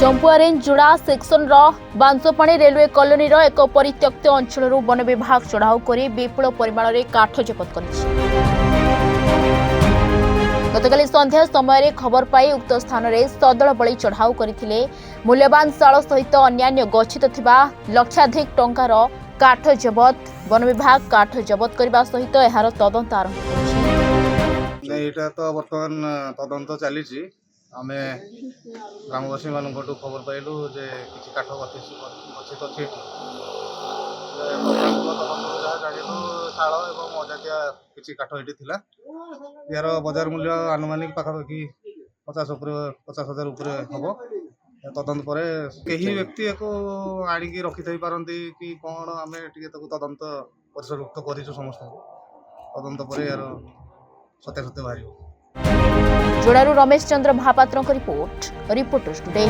जंपुआ range जोड़ा section बांसपाणी railway colony एक परित्यक्त अंचल वन विभाग चढ़ाऊ कर विपुल परिमाण में काठ जबत कर गतकाली संध्या समय खबर पाई उक्त स्थान में सदल बली चढ़ाऊ करते मूल्यवान शाल सहित अन्यान्य गच्छित थिबा लक्षाधिक टंकार काठ जबत वन विभाग काठ जबत करने सहित यार तदंत आरंभ एटा तो बर्तमान तदंत चली आम ग्रामवासी मान खबर पाइलु जे किसी काठ गच्छित अच्छी जानू शाल और अजातिया किसी काठ ये यार बजार मूल्य आनुमानिक पाखापाखि 50,000 हम तदंत पर कई व्यक्ति को आणिकी रखी पारती कि कौन आम तदंत परिसरभुक्त कर समस्त तदंत पर यार सत्यासत्य बाहर। जोड़ारू रमेश चंद्र महापात्र रिपोर्टर्स टुडे।